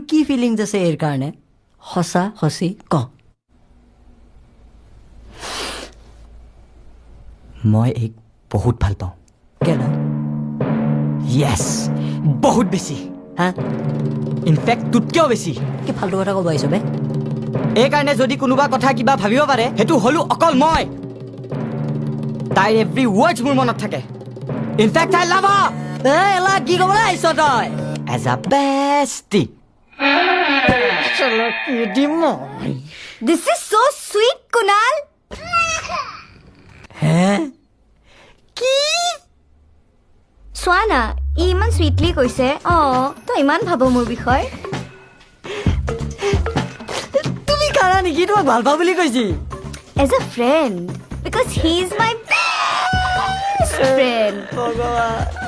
কি ফিলিংছ আছে এৰ কাৰণে হসা হসি ক মই এক বহুত ভাল পাওঁ কেন ইয়েছ বহুত বেছি হা ইনফেক্ট তুতকেও বেছি কি ফাল্টু কথা ক'ব আহিছ বে এই কাৰণে যদি কোনোবা কথা কিবা ভাবিব পাৰে সেইটো হলো অকল মই তাইৰ এভৰি ৱৰ্ডছ মোৰ মনত থাকে ইনফেক্ট আই লাভ হাৰ এলা কি ক'বলৈ আহিছ তই as a বেষ্টি This is so sweet, Kunal. হে কি Swana, ই ইমান sweetly কৈছে তই ইমান ভাব মোৰ বিষয় তুমি কাৰা নেকি তোমাক ভাল পাওঁ বুলি কৈছি as a friend because he is my best friend ভগৱান